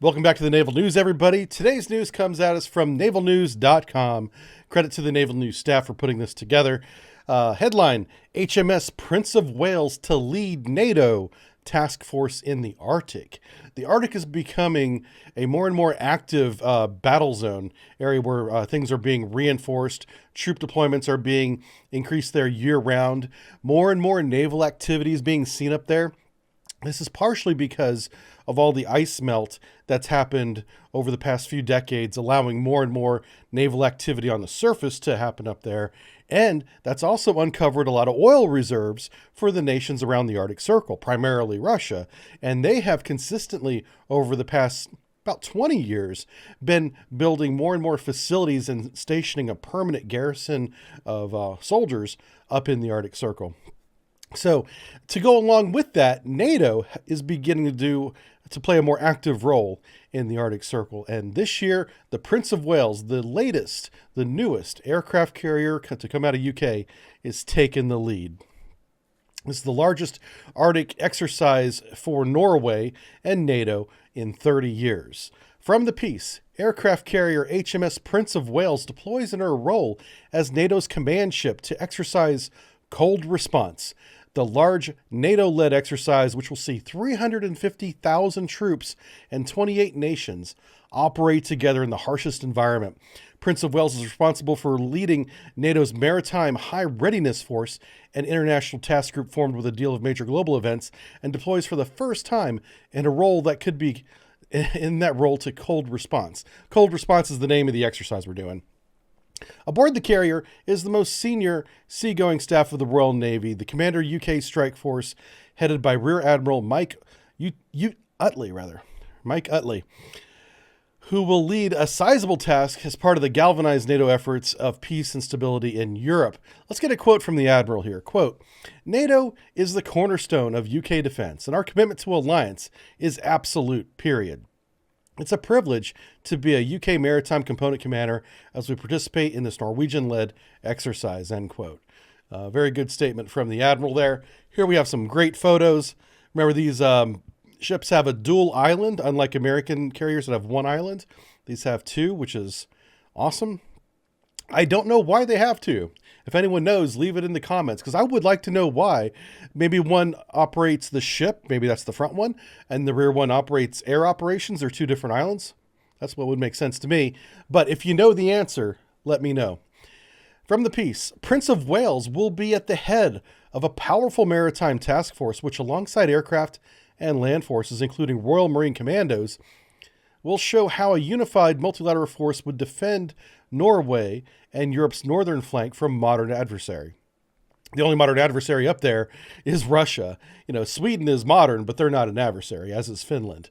Welcome back to the Naval News, everybody. Today's news comes at us from navalnews.com. Credit to the Naval News staff for putting this together. Headline, HMS Prince of Wales to lead NATO task force in the Arctic. The Arctic is becoming a more and more active battle zone, area where things are being reinforced. Troop deployments are being increased there year-round. More and more naval activities being seen up there. This is partially because of all the ice melt that's happened over the past few decades, allowing more and more naval activity on the surface to happen up there. And that's also uncovered a lot of oil reserves for the nations around the Arctic Circle, primarily Russia. And they have consistently, over the past about 20 years, been building more and more facilities and stationing a permanent garrison of soldiers up in the Arctic Circle. So to go along with that, NATO is beginning to play a more active role in the Arctic Circle. And this year, the Prince of Wales, the newest aircraft carrier to come out of UK, is taking the lead. This is the largest Arctic exercise for Norway and NATO in 30 years. From the piece, aircraft carrier HMS Prince of Wales deploys in her role as NATO's command ship to exercise Cold Response, the large NATO-led exercise which will see 350,000 troops and 28 nations operate together in the harshest environment. Prince of Wales is responsible for leading NATO's Maritime High Readiness Force, an international task group formed with a deal of major global events, and deploys for the first time in a role that could be in that role to Cold Response. Cold Response is the name of the exercise we're doing. Aboard the carrier is the most senior seagoing staff of the Royal Navy, the Commander UK Strike Force, headed by Rear Admiral Mike Utley, who will lead a sizable task as part of the galvanized NATO efforts of peace and stability in Europe. Let's get a quote from the Admiral here. Quote, NATO is the cornerstone of UK defense, and our commitment to alliance is absolute, period. It's a privilege to be a UK maritime component commander as we participate in this Norwegian-led exercise, end quote. Very good statement from the Admiral there. Here we have some great photos. Remember, these ships have a dual island, unlike American carriers that have one island. These have two, which is awesome. I don't know why they have two. If anyone knows, leave it in the comments, because I would like to know why. Maybe one operates the ship, maybe that's the front one, and the rear one operates air operations. They're two different islands. That's what would make sense to me. But if you know the answer, let me know. From the piece, Prince of Wales will be at the head of a powerful maritime task force, which alongside aircraft and land forces, including Royal Marine Commandos, will show how a unified multilateral force would defend Norway and Europe's northern flank from modern adversary. The only modern adversary up there is Russia. You know, Sweden is modern, but they're not an adversary, as is Finland.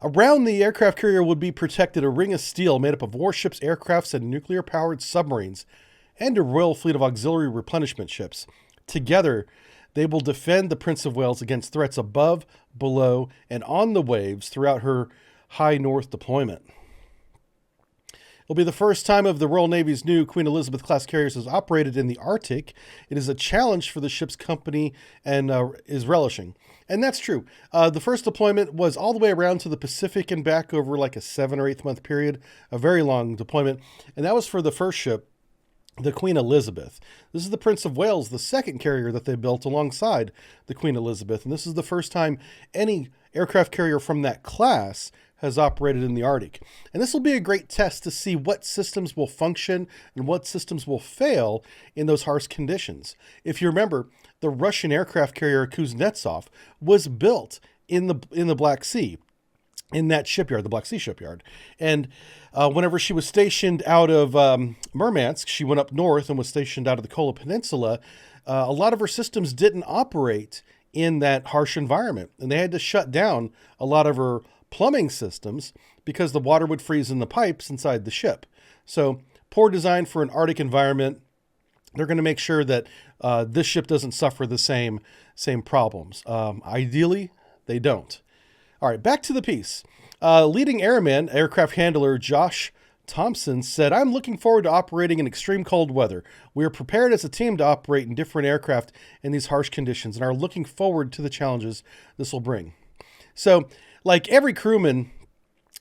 Around the aircraft carrier would be protected a ring of steel made up of warships, aircrafts, and nuclear-powered submarines, and a royal fleet of auxiliary replenishment ships. Together, they will defend the Prince of Wales against threats above, below, and on the waves throughout her High North deployment. It'll be the first time of the Royal Navy's new Queen Elizabeth-class carriers has operated in the Arctic. It is a challenge for the ship's company and is relishing. And that's true. The first deployment was all the way around to the Pacific and back over like a 7 or 8 month period, a very long deployment. And that was for the first ship, the Queen Elizabeth. This is the Prince of Wales, the second carrier that they built alongside the Queen Elizabeth. And this is the first time any aircraft carrier from that class has operated in the Arctic. And this will be a great test to see what systems will function and what systems will fail in those harsh conditions. If you remember, the Russian aircraft carrier Kuznetsov was built in the Black Sea, in that shipyard, the Black Sea shipyard. And whenever she was stationed out of Murmansk, she went up north and was stationed out of the Kola Peninsula. A lot of her systems didn't operate in that harsh environment, and they had to shut down a lot of her plumbing systems because the water would freeze in the pipes inside the ship. So poor design for an Arctic environment. They're going to make sure that this ship doesn't suffer the same problems. Ideally, they don't. All right, back to the piece. Leading airman, aircraft handler Josh Thompson said, "I'm looking forward to operating in extreme cold weather. We are prepared as a team to operate in different aircraft in these harsh conditions and are looking forward to the challenges this will bring." So, like every crewman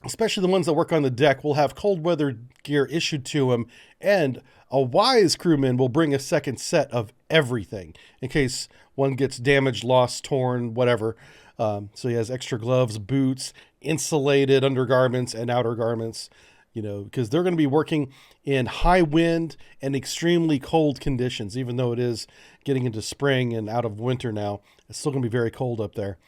especially the ones that work on the deck, will have cold weather gear issued to them, and a wise crewman will bring a second set of everything in case one gets damaged, lost, torn, whatever. So he has extra gloves, boots, insulated undergarments and outer garments, because they're going to be working in high wind and extremely cold conditions. Even though it is getting into spring and out of winter now, it's still going to be very cold up there.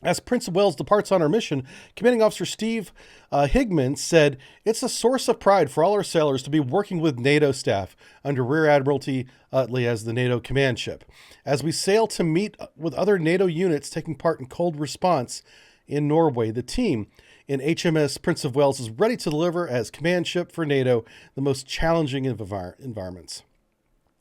As Prince of Wales departs on our mission, Commanding Officer Steve Higman said, "It's a source of pride for all our sailors to be working with NATO staff under Rear Admiralty Utley as the NATO command ship. As we sail to meet with other NATO units taking part in cold response in Norway, the team in HMS Prince of Wales is ready to deliver as command ship for NATO the most challenging environments."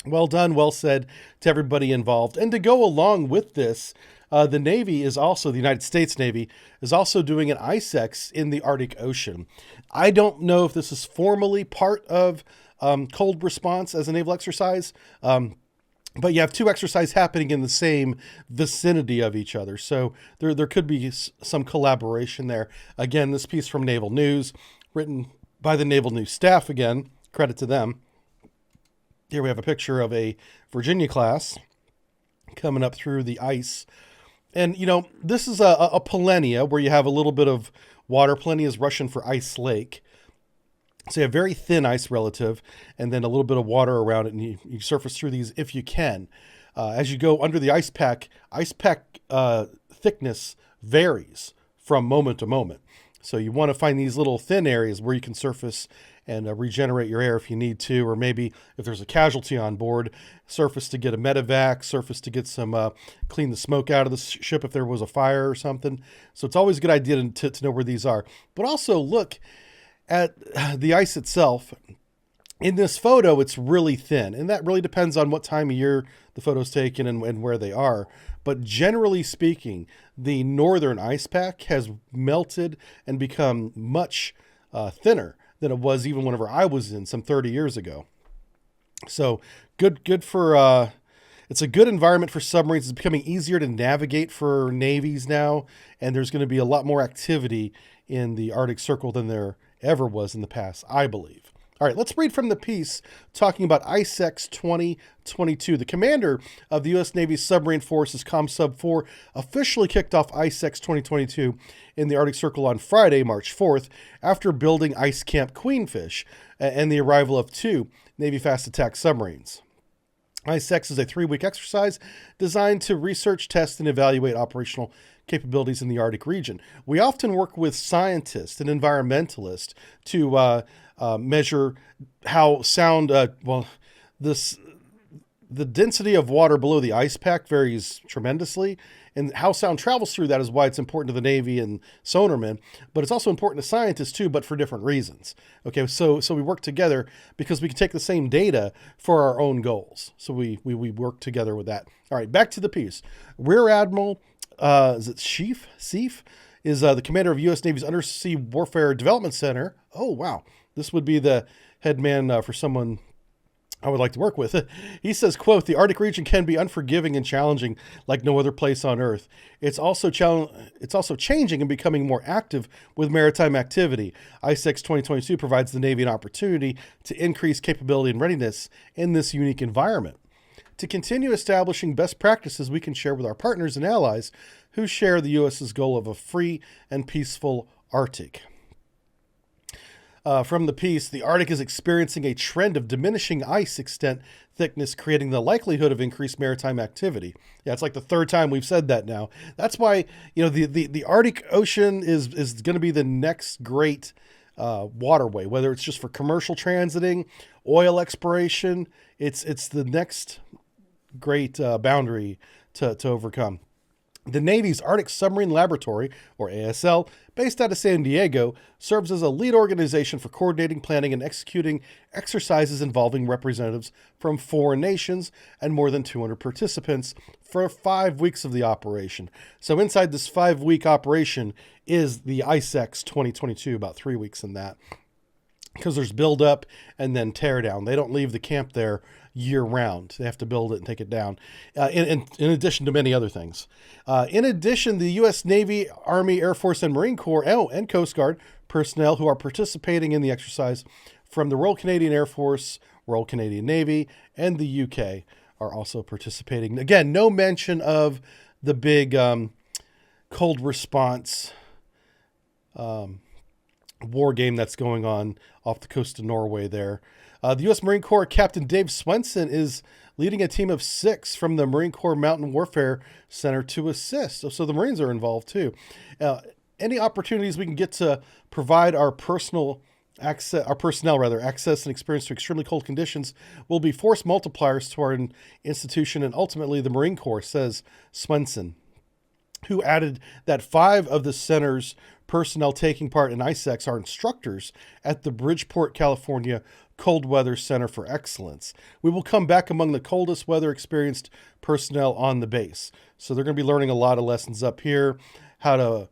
Well done, well said to everybody involved. And to go along with this, the Navy is also, the United States Navy, is also doing an ICEXX in the Arctic Ocean. I don't know if this is formally part of cold response as a naval exercise, but you have two exercises happening in the same vicinity of each other. So there could be some collaboration there. Again, this piece from Naval News, written by the Naval News staff again, credit to them. Here we have a picture of a Virginia class coming up through the ice. And, this is a Polenia where you have a little bit of water. Polenia is Russian for ice lake. So you have very thin ice relative and then a little bit of water around it, and you surface through these if you can. As you go under the ice pack thickness varies from moment to moment. So you want to find these little thin areas where you can surface and regenerate your air if you need to, or maybe if there's a casualty on board, surface to get a medevac, surface to get some, clean the smoke out of the ship if there was a fire or something. So it's always a good idea to know where these are. But also look at the ice itself. In this photo, it's really thin, and that really depends on what time of year the photo's taken and where they are. But generally speaking, the northern ice pack has melted and become much thinner than it was even whenever I was in some 30 years ago. So good for, it's a good environment for submarines. It's becoming easier to navigate for navies now, and there's going to be a lot more activity in the Arctic Circle than there ever was in the past, I believe. All right, let's read from the piece talking about ICEXX 2022. The commander of the U.S. Navy Submarine Forces ComSub 4 officially kicked off ICEXX 2022 in the Arctic Circle on Friday, March 4th, after building Ice Camp Queenfish and the arrival of 2 Navy fast attack submarines. ICEXX is a 3-week exercise designed to research, test, and evaluate operational capabilities in the Arctic region. We often work with scientists and environmentalists to measure how sound, the density of water below the ice pack varies tremendously, and how sound travels through that is why it's important to the Navy and sonarmen, but it's also important to scientists too, but for different reasons. Okay, so we work together because we can take the same data for our own goals. So we work together with that. All right, back to the piece. Rear Admiral, is it Seif? Is the commander of U.S. Navy's Undersea Warfare Development Center. Oh, wow. This would be the head man for someone I would like to work with. He says, quote, "The Arctic region can be unforgiving and challenging like no other place on Earth. It's also changing and becoming more active with maritime activity. ICEXX 2022 provides the Navy an opportunity to increase capability and readiness in this unique environment. To continue establishing best practices we can share with our partners and allies who share the U.S.'s goal of a free and peaceful Arctic." From the piece, the Arctic is experiencing a trend of diminishing ice extent thickness, creating the likelihood of increased maritime activity. Yeah, it's like the third time we've said that now. That's why, the Arctic Ocean is going to be the next great waterway, whether it's just for commercial transiting, oil exploration. It's the next great boundary to overcome. The Navy's Arctic Submarine Laboratory, or ASL, based out of San Diego, serves as a lead organization for coordinating, planning, and executing exercises involving representatives from foreign nations and more than 200 participants for 5 weeks of the operation. So inside this 5-week operation is the ICEXX 2022, about 3 weeks in that. because there's build up and then tear down. They don't leave the camp there year round. They have to build it and take it down, in addition to many other things. In addition, the U.S. Navy, Army, Air Force, and Marine Corps, and Coast Guard personnel who are participating in the exercise from the Royal Canadian Air Force, Royal Canadian Navy, and the UK are also participating. Again, no mention of the big cold response war game that's going on off the coast of Norway there. The U.S. Marine Corps Captain Dave Swenson is leading a team of 6 from the Marine Corps Mountain Warfare Center to assist. So the Marines are involved too. Any opportunities we can get to provide our personnel access and experience to extremely cold conditions will be force multipliers to our institution and ultimately the Marine Corps, says Swenson, who added that 5 of the center's personnel taking part in ICEXX are instructors at the Bridgeport, California Cold Weather Center for Excellence. We will come back among the coldest weather experienced personnel on the base. So they're going to be learning a lot of lessons up here, how to,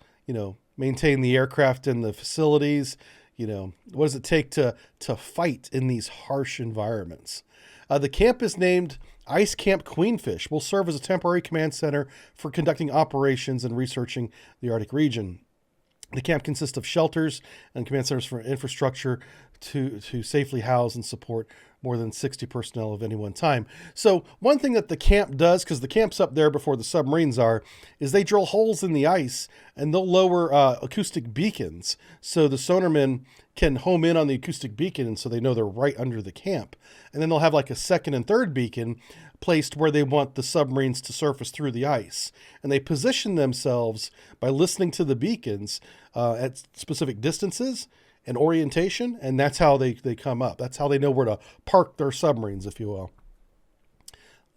maintain the aircraft and the facilities. What does it take to fight in these harsh environments? The camp is named Ice Camp Queenfish, will serve as a temporary command center for conducting operations and researching the Arctic region. The camp consists of shelters and command centers for infrastructure to safely house and support more than 60 personnel at any one time. So one thing that the camp does, because the camp's up there before the submarines are, is they drill holes in the ice and they'll lower acoustic beacons so the sonarmen can home in on the acoustic beacon, and so they know they're right under the camp. And then they'll have like a second and third beacon placed where they want the submarines to surface through the ice. And they position themselves by listening to the beacons at specific distances and orientation, and that's how they come up. That's how they know where to park their submarines, if you will.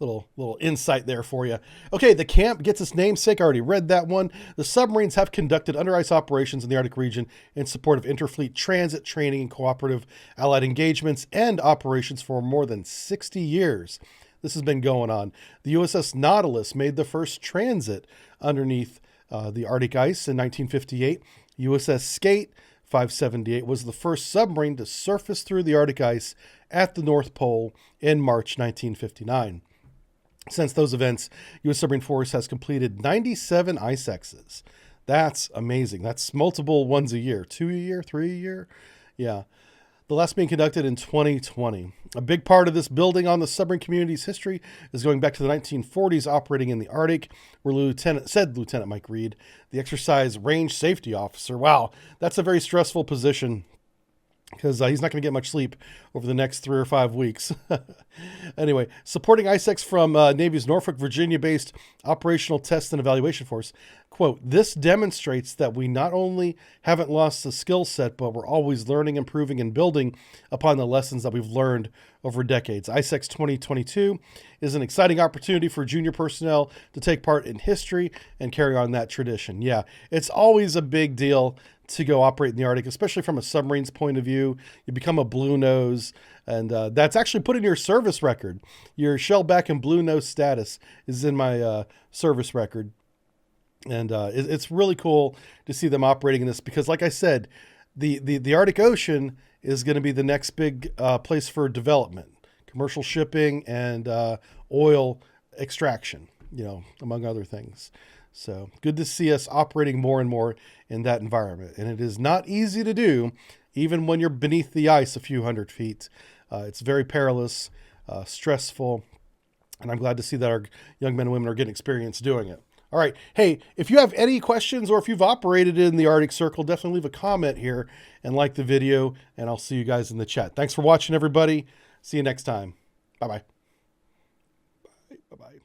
Little insight there for you. Okay, the camp gets its namesake. I already read that one. The submarines have conducted under ice operations in the Arctic region in support of interfleet transit, training, and cooperative allied engagements and operations for more than 60 years. This has been going on. The USS Nautilus made the first transit underneath the Arctic ice in 1958. USS Skate 578 was the first submarine to surface through the Arctic ice at the North Pole in March 1959. Since those events, U.S. Submarine Force has completed 97 ICEXXs. That's amazing. That's multiple ones a year. 2 a year, 3 a year. Yeah. The last being conducted in 2020. A big part of this building on the submarine community's history is going back to the 1940s operating in the Arctic, where Lieutenant Mike Reed, the exercise range safety officer. Wow, that's a very stressful position because he's not going to get much sleep over the next 3 or 5 weeks. Anyway, supporting ICEXX from Navy's Norfolk, Virginia-based Operational Test and Evaluation Force. Quote, this demonstrates that we not only haven't lost the skill set, but we're always learning, improving, and building upon the lessons that we've learned over decades. ICEXX 2022 is an exciting opportunity for junior personnel to take part in history and carry on that tradition. Yeah, it's always a big deal to go operate in the Arctic, especially from a submarine's point of view. You become a blue nose, and that's actually put in your service record. Your shellback and blue nose status is in my service record. And it's really cool to see them operating in this because, like I said, the Arctic Ocean is going to be the next big place for development, commercial shipping and oil extraction, among other things. So good to see us operating more and more in that environment. And it is not easy to do, even when you're beneath the ice a few hundred feet. It's very perilous, stressful, and I'm glad to see that our young men and women are getting experience doing it. All right. Hey, if you have any questions or if you've operated in the Arctic Circle, definitely leave a comment here and like the video, and I'll see you guys in the chat. Thanks for watching, everybody. See you next time. Bye-bye. Bye-bye.